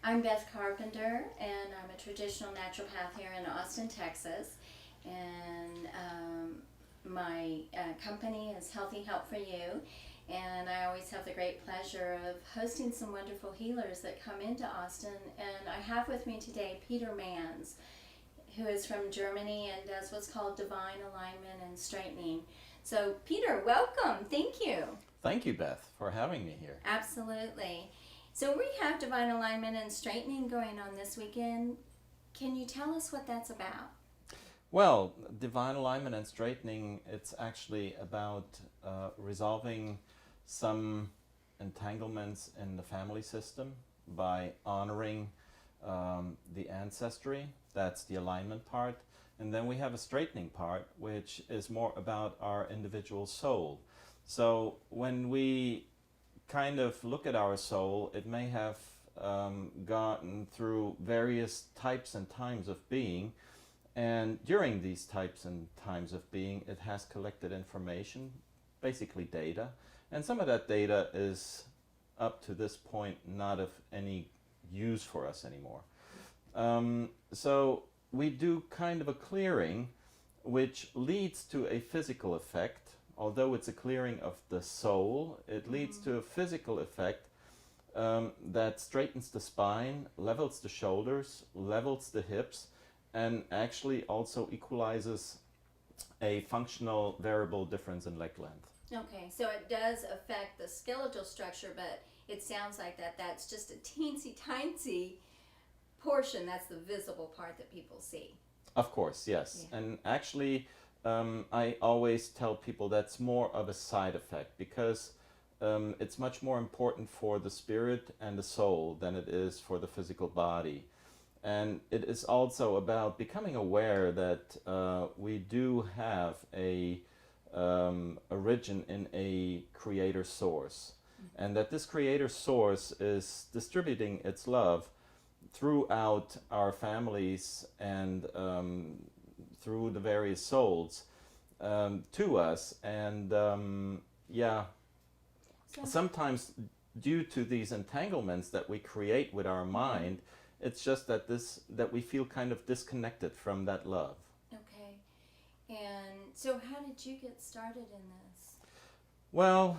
I'm Beth Carpenter, and I'm a traditional naturopath here in Austin, Texas. And my company is Healthy Help for You. And I always have the great pleasure of hosting some wonderful healers that come into Austin. And I have with me today Peter Mans, who is from Germany and does what's called divine alignment and straightening. So, Peter, welcome. Thank you. Thank you, Beth, for having me here. Absolutely. So we have divine alignment and straightening going on this weekend. Can you tell us what that's about? Well, divine alignment and straightening, it's actually about resolving some entanglements in the family system by honoring the ancestry. That's the alignment part. And then we have a straightening part, which is more about our individual soul. So when we kind of look at our soul, it may have gotten through various types and times of being, and during these types and times of being, it has collected information, basically data, and some of that data is up to this point not of any use for us anymore. So we do kind of a clearing, which leads to a physical effect. Although it's a clearing of the soul, it leads to a physical effect that straightens the spine, levels the shoulders, levels the hips, and actually also equalizes a functional variable difference in leg length. Okay, so it does affect the skeletal structure, but it sounds like that's just a teensy tiny portion. That's the visible part that people see. Of course, yes. Yeah. And actually, I always tell people that's more of a side effect because it's much more important for the spirit and the soul than it is for the physical body. And it is also about becoming aware that we do have a origin in a creator source, and that this creator source is distributing its love throughout our families and through the various souls to us. And sometimes due to these entanglements that we create with our mind, it's just that we feel kind of disconnected from that love. Okay. And so how did you get started in this? Well,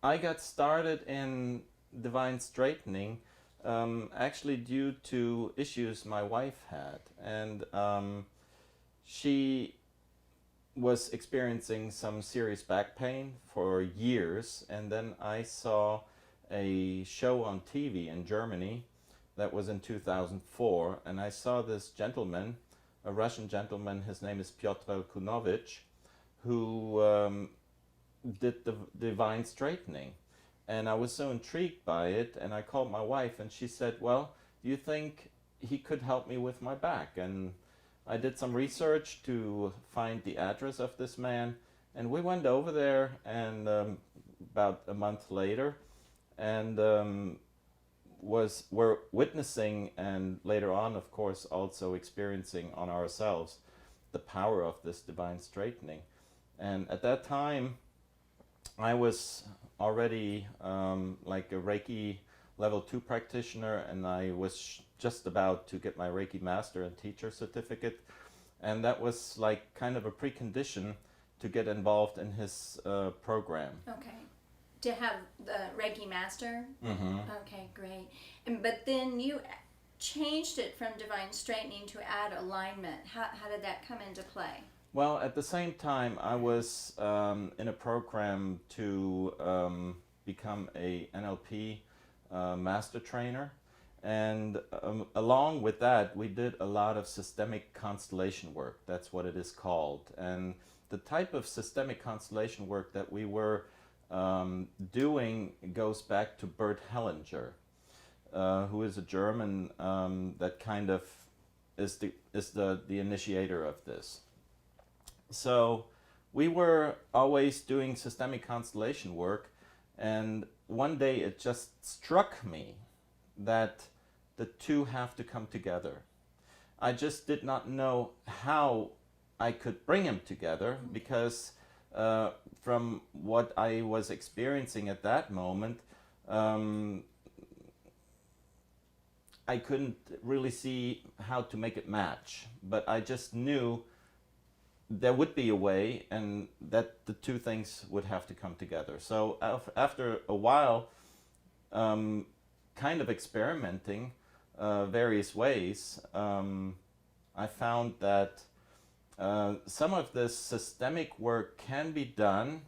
I got started in divine straightening actually due to issues my wife had. And she was experiencing some serious back pain for years. And then I saw a show on TV in Germany that was in 2004, and I saw this gentleman, a Russian gentleman, his name is Piotr Kunovich, who did the divine straightening. And I was so intrigued by it, and I called my wife, and she said, well, do you think he could help me with my back? And I did some research to find the address of this man, and we went over there, and about a month later, and were witnessing, and later on, of course, also experiencing on ourselves the power of this divine straightening. And at that time, I was already like a Reiki level 2 practitioner, and I was just about to get my Reiki master and teacher certificate, and that was like kind of a precondition to get involved in his program. Okay. To have the Reiki master? Mm-hmm. Okay, great. But then you changed it from divine straightening to add alignment. How did that come into play? Well, at the same time, I was in a program to become a NLP master trainer. And along with that, we did a lot of systemic constellation work. That's what it is called. And the type of systemic constellation work that we were doing goes back to Bert Hellinger, who is a German that kind of is the initiator of this. So we were always doing systemic constellation work, and one day it just struck me that the two have to come together. I just did not know how I could bring them together, because from what I was experiencing at that moment, I couldn't really see how to make it match, but I just knew there would be a way, and that the two things would have to come together. So after a while, kind of experimenting various ways, I found that some of this systemic work can be done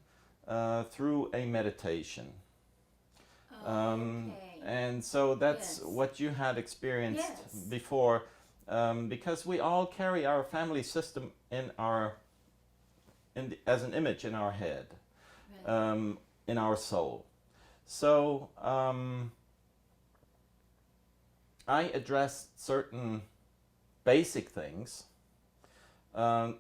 through a meditation. Okay. And so that's Yes. what you had experienced Yes. before, because we all carry our family system as an image in our head, Right. in our soul. So I addressed certain basic things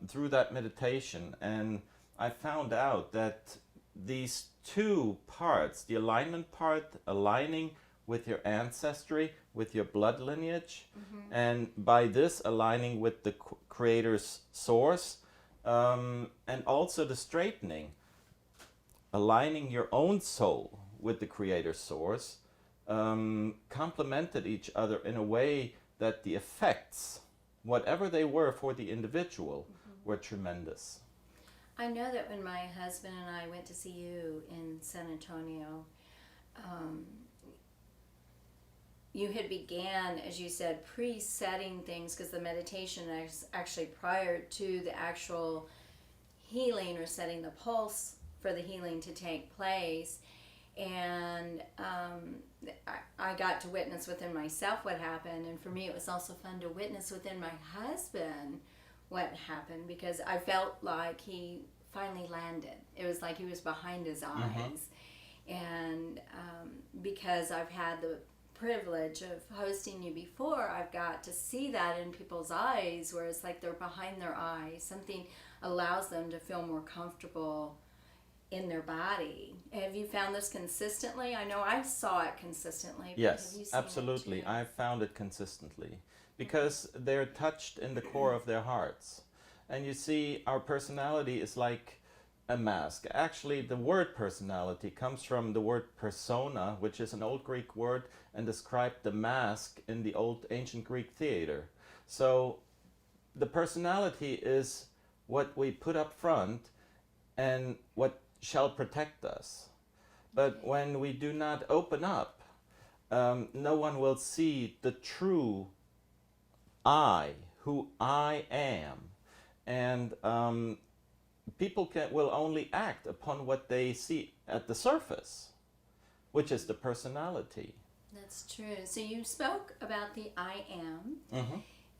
through that meditation, and I found out that these two parts, the alignment part, aligning with your ancestry, with your blood lineage, and by this aligning with the Creator's source, and also the straightening, aligning your own soul with the Creator's source, complemented each other in a way that the effects, whatever they were for the individual, were tremendous. I know that when my husband and I went to see you in San Antonio, you had began, as you said, pre-setting things, because the meditation is actually prior to the actual healing or setting the pulse for the healing to take place. And I got to witness within myself what happened, and for me it was also fun to witness within my husband what happened, because I felt like he finally landed. It was like he was behind his eyes. And because I've had the privilege of hosting you before, I've got to see that in people's eyes, where it's like they're behind their eyes. Something allows them to feel more comfortable in their body. Have you found this consistently? I know I saw it consistently. But Yes, have you seen absolutely. It too? I found it consistently because they're touched in the core of their hearts. And you see, our personality is like a mask. Actually, the word personality comes from the word persona, which is an old Greek word and described the mask in the old ancient Greek theater. So the personality is what we put up front and what shall protect us. But when we do not open up, no one will see the true I, who I am. And people will only act upon what they see at the surface, which is the personality. That's true. So you spoke about the I am.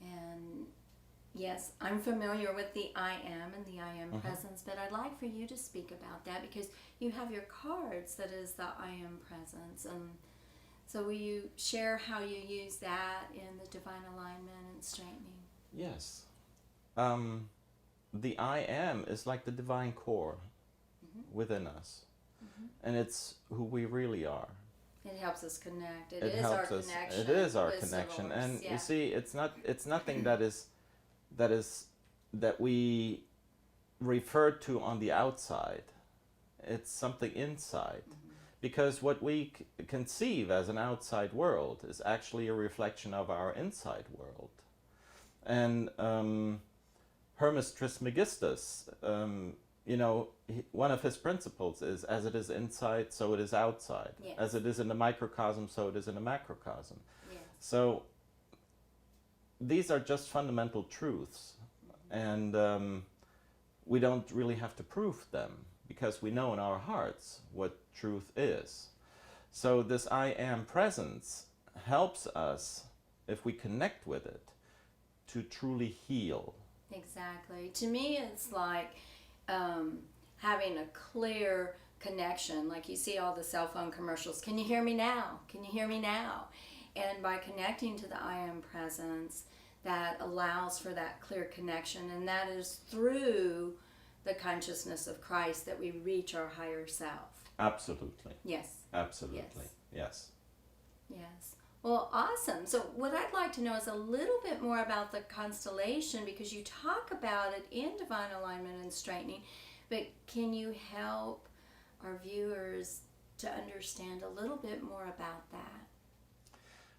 And yes, I'm familiar with the I am and the I am presence, but I'd like for you to speak about that, because you have your cards that is the I am presence. And so will you share how you use that in the divine alignment and straightening? Yes. The I am is like the divine core within us. And it's who we really are. It helps us connect. It is our helps us. connection. It is our with connection. source. And Yeah. you see, it's nothing that we refer to on the outside. It's something inside. Because what we conceive as an outside world is actually a reflection of our inside world. And Hermes Trismegistus, one of his principles is, as it is inside, so it is outside. Yes. As it is in the microcosm, so it is in the macrocosm. Yes. So these are just fundamental truths. And we don't really have to prove them, because we know in our hearts what truth is. So this I am presence helps us, if we connect with it, to truly heal. Exactly. To me, it's like having a clear connection. Like you see all the cell phone commercials. Can you hear me now? Can you hear me now? And by connecting to the I am presence, that allows for that clear connection. And that is through the consciousness of Christ that we reach our higher self. Absolutely. Yes. Absolutely. Yes. Yes. Well, awesome. So what I'd like to know is a little bit more about the constellation, because you talk about it in Divine Alignment and Straightening, but can you help our viewers to understand a little bit more about that?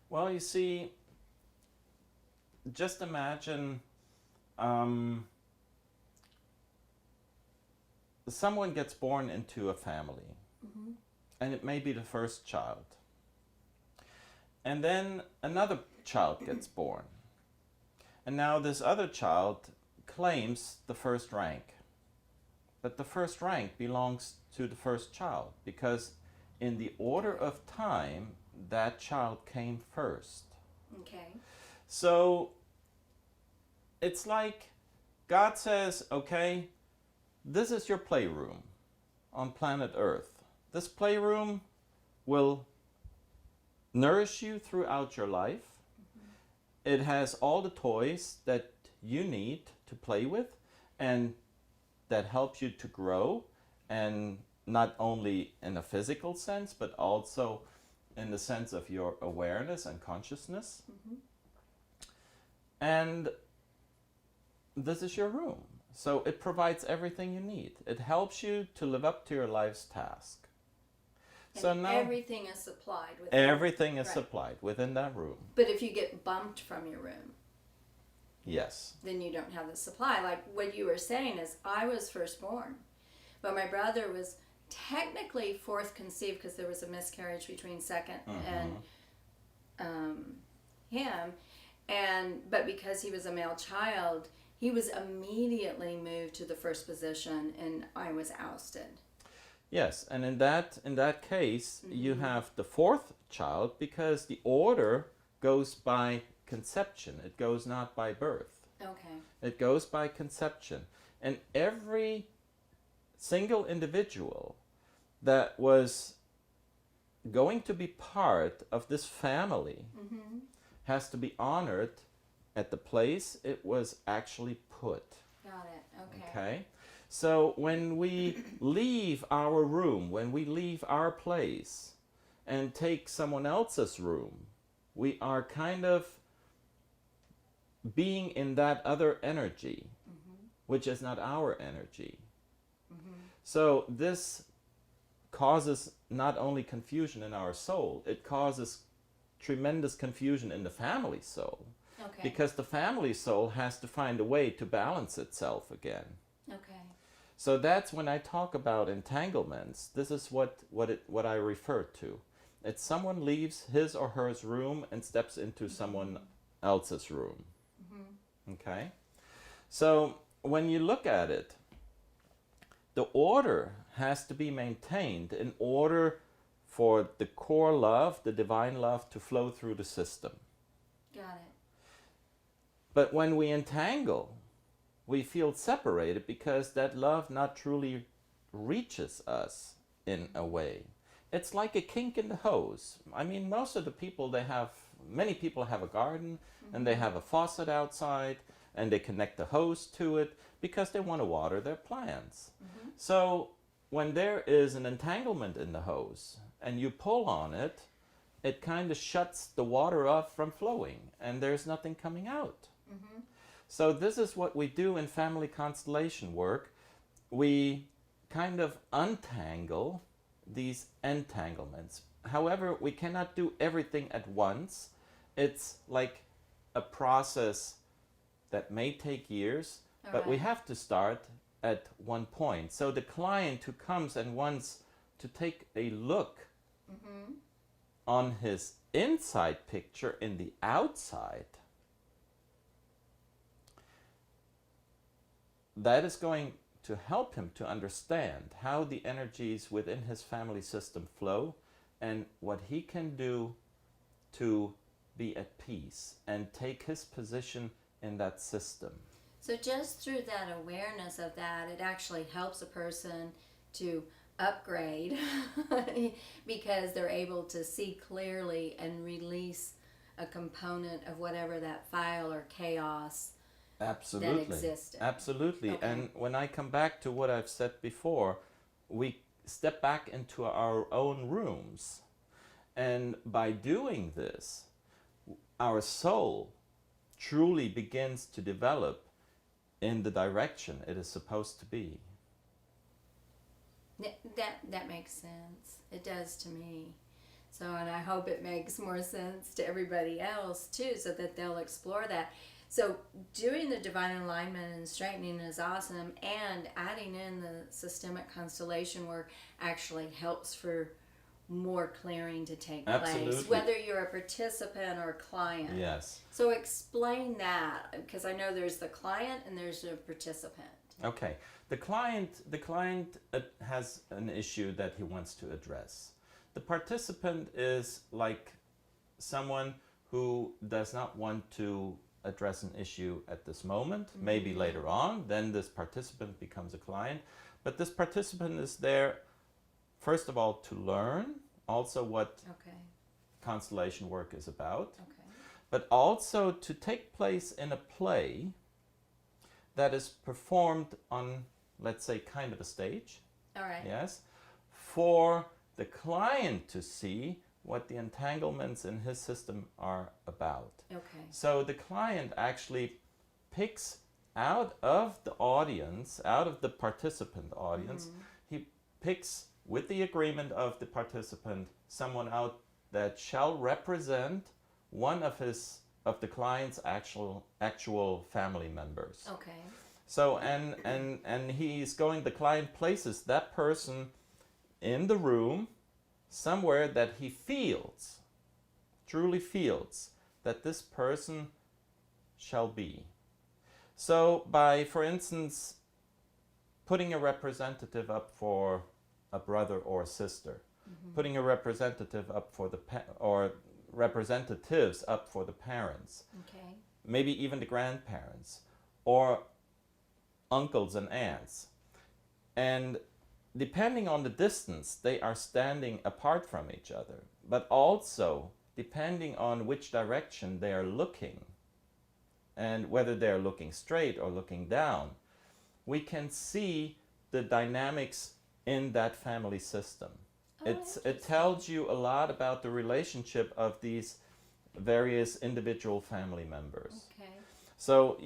Well, you see, just imagine someone gets born into a family, and it may be the first child. And then another child gets born. And now this other child claims the first rank. But the first rank belongs to the first child because in the order of time, that child came first. Okay. So it's like God says, okay, this is your playroom on planet Earth. This playroom will nourish you throughout your life. It has all the toys that you need to play with and that help you to grow, and not only in a physical sense, but also in the sense of your awareness and consciousness. And this is your room. So it provides everything you need. It helps you to live up to your life's task. And so now everything is supplied with everything is right. supplied within that room. But if you get bumped from your room, Yes. then you don't have the supply. Like what you were saying is, I was firstborn, but my brother was technically fourth conceived because there was a miscarriage between second and him, but because he was a male child, he was immediately moved to the first position, and I was ousted. Yes, and in that case, you have the fourth child because the order goes by conception. It goes not by birth. Okay. It goes by conception. And every single individual that was going to be part of this family has to be honored at the place it was actually put. Got it. Okay. Okay? So when we leave our room, when we leave our place and take someone else's room, we are kind of being in that other energy, which is not our energy. So this causes not only confusion in our soul, it causes tremendous confusion in the family soul. Okay. Because the family soul has to find a way to balance itself again. Okay. So that's when I talk about entanglements. This is what I refer to. It's someone leaves his or her room and steps into someone else's room. Okay? So when you look at it, the order has to be maintained in order for the core love, the divine love, to flow through the system. Got it. But when we entangle, we feel separated because that love not truly reaches us in a way. It's like a kink in the hose. I mean, most of the people, many people have a garden and they have a faucet outside and they connect the hose to it because they want to water their plants. So when there is an entanglement in the hose and you pull on it, it kind of shuts the water off from flowing and there's nothing coming out. So this is what we do in family constellation work. We kind of untangle these entanglements. However, we cannot do everything at once. It's like a process that may take years, but we have to start at one point. So the client who comes and wants to take a look on his inside picture in the outside, that is going to help him to understand how the energies within his family system flow and what he can do to be at peace and take his position in that system. So just through that awareness of that, it actually helps a person to upgrade because they're able to see clearly and release a component of whatever that file or chaos Absolutely. that existed. Absolutely. Okay. And when I come back to what I've said before, we step back into our own rooms. And by doing this, our soul truly begins to develop in the direction it is supposed to be. That makes sense. It does to me. So, and I hope it makes more sense to everybody else too, so that they'll explore that. So, doing the divine alignment and straightening is awesome, and adding in the systemic constellation work actually helps for more clearing to take Absolutely. place, whether you're a participant or a client. Yes. So, explain that, because I know there's the client and there's the participant. Okay. The client has an issue that he wants to address. The participant is like someone who does not want to address an issue at this moment, maybe later on, then this participant becomes a client. But this participant is there, first of all, to learn also what constellation work is about, but also to take place in a play that is performed on, let's say, kind of a stage. All right. Yes. For the client to see what the entanglements in his system are about. Okay. So the client actually picks out of the audience, out of the participant audience, he picks, with the agreement of the participant, someone out that shall represent one of the client's actual family members. Okay. So and he's going, the client places that person in the room somewhere that he feels, truly feels, that this person shall be. So by, for instance, putting a representative up for a brother or a sister, putting a representative up for or representatives up for the parents, maybe even the grandparents, or uncles and aunts. And depending on the distance, they are standing apart from each other, but also depending on which direction they are looking and whether they're looking straight or looking down, we can see the dynamics in that family system. It tells you a lot about the relationship of these various individual family members. Okay. So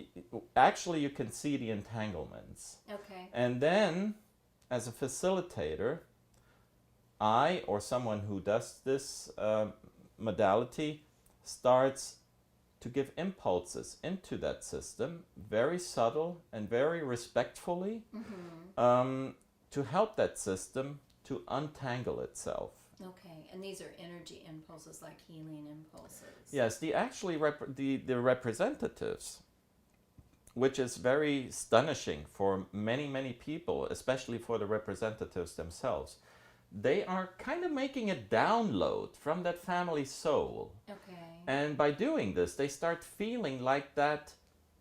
actually you can see the entanglements. Okay. And then, as a facilitator, I or someone who does this modality starts to give impulses into that system, very subtle and very respectfully, to help that system to untangle itself. Okay, and these are energy impulses, like healing impulses. Yes, the representatives, which is very astonishing for many people, especially for the representatives themselves. They are kind of making a download from that family soul. Okay. And by doing this, they start feeling like that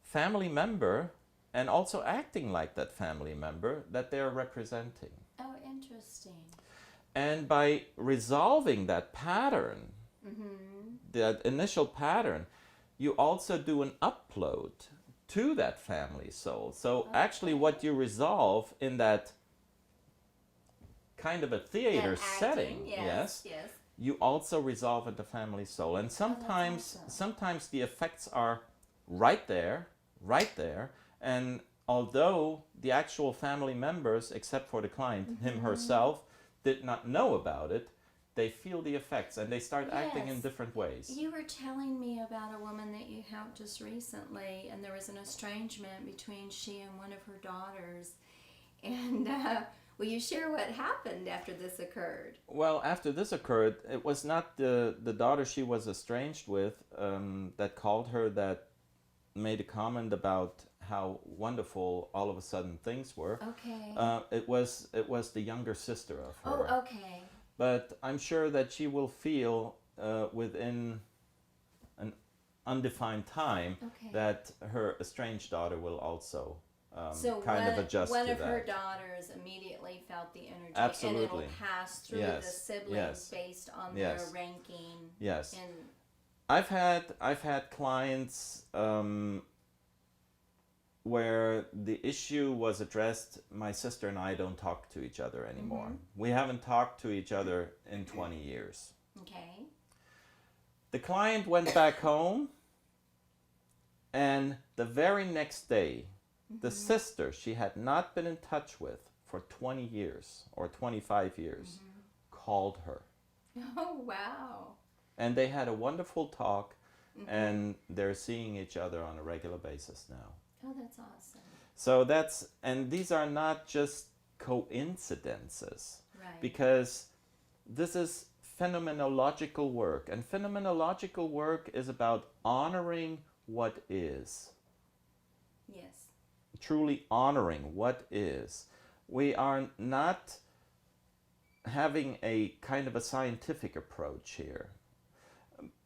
family member and also acting like that family member that they're representing. Oh, interesting. And by resolving that pattern, that initial pattern, you also do an upload to that family soul. So actually what you resolve in that kind of a theater setting, yes, you also resolve in the family soul. And sometimes the effects are right there, and although the actual family members, except for the client, him, herself, did not know about it, they feel the effects and they start acting in different ways. You were telling me about a woman that you helped just recently, and there was an estrangement between she and one of her daughters. And will you share what happened after this occurred? Well, after this occurred, it was not the daughter she was estranged with that called her, that made a comment about how wonderful all of a sudden things were. Okay. It was the younger sister of her. Oh, okay. But I'm sure that she will feel within an undefined time that her estranged daughter will also kind of adjust to that. One of her daughters immediately felt the energy. Absolutely. And it'll pass through the siblings based on their ranking. Yes. And I've had clients where the issue was addressed. My sister and I don't talk to each other anymore. We haven't talked to each other in 20 years. Okay. The client went back home, and the very next day, the sister she had not been in touch with for 20 years or 25 years called her. Oh, wow. And they had a wonderful talk, Mm-hmm. and they're seeing each other on a regular basis now. Oh, that's awesome. So and these are not just coincidences, Right. because this is phenomenological work, and phenomenological work is about honoring what is, Yes. truly honoring what is. We are not having a kind of a scientific approach here.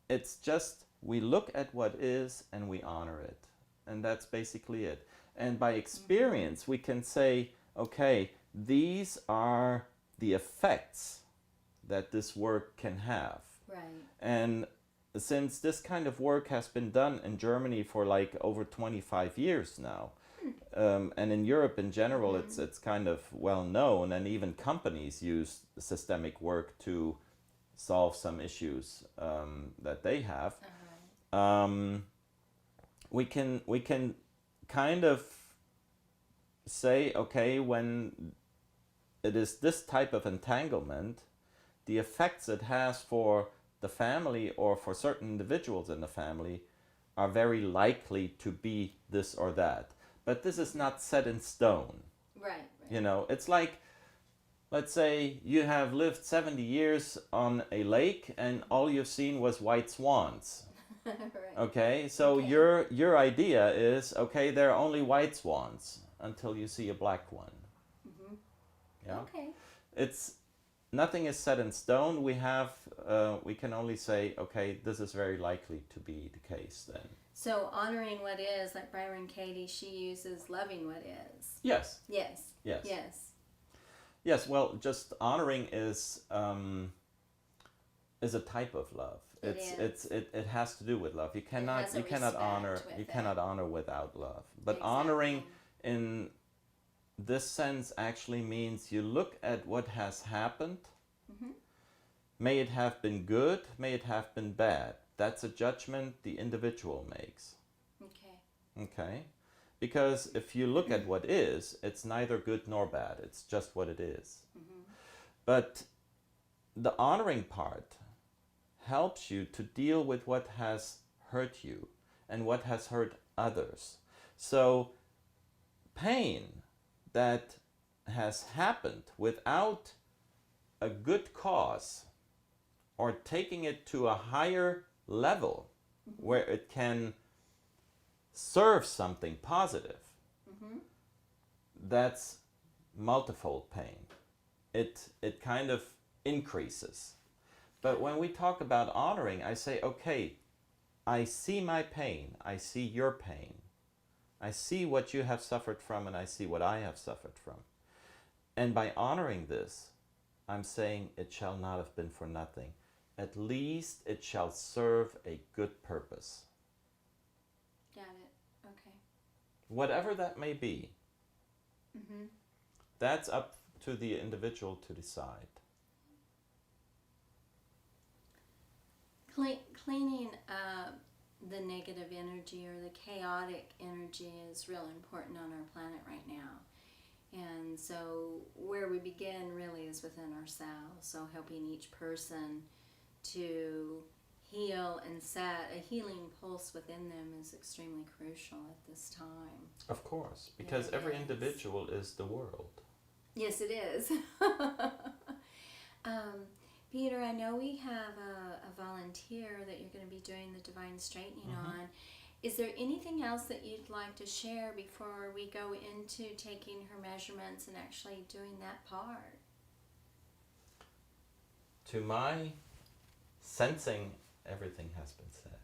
It's just we look at what is and we honor it. And that's basically it. And by experience, we can say, okay, these are the effects that this work can have. Right. And since this kind of work has been done in Germany for like over 25 years now, and in Europe in general, it's kind of well known, and even companies use systemic work to solve some issues that they have. We can kind of say, okay, when it is this type of entanglement, the effects it has for the family or for certain individuals in the family are very likely to be this or that. But this is not set in stone. Right. You know, it's like, let's say you have lived 70 years on a lake and all you've seen was white swans. Right. Okay, so Okay. your idea is, okay, there are only white swans until you see a black one. Mm-hmm. Yeah. Okay. It's nothing is set in stone. We can only say, okay, this is very likely to be the case then. So honoring what is, like Byron Katie, she uses loving what is. Yes. Yes. Yes. Yes. Yes. Well, just honoring is a type of love. It has to do with love. You cannot honor without love. But honoring in this sense actually means you look at what has happened. Mm-hmm. May it have been good, may it have been bad. That's a judgment the individual makes. Okay. Okay? Because if you look at what is, it's neither good nor bad. It's just what it is. Mm-hmm. But the honoring part helps you to deal with what has hurt you and what has hurt others. So pain that has happened without a good cause, or taking it to a higher level where it can serve something positive, that's multifold pain. It kind of increases. But when we talk about honoring, I say, okay, I see my pain, I see your pain, I see what you have suffered from, and I see what I have suffered from. And by honoring this, I'm saying it shall not have been for nothing. At least it shall serve a good purpose. Got it. Okay. Whatever that may be, Mm-hmm. that's up to the individual to decide. Cleaning up the negative energy or the chaotic energy is real important on our planet right now. And so where we begin really is within ourselves. So helping each person to heal and set a healing pulse within them is extremely crucial at this time. Of course, because Yeah, it every is. individual is the world. Yes, it is. Peter, I know we have a volunteer that you're going to be doing the divine straightening on. Is there anything else that you'd like to share before we go into taking her measurements and actually doing that part? To my sensing, everything has been said.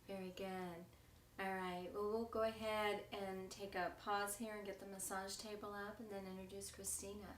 Very good. All right. Well, we'll go ahead and take a pause here and get the massage table up and then introduce Christina.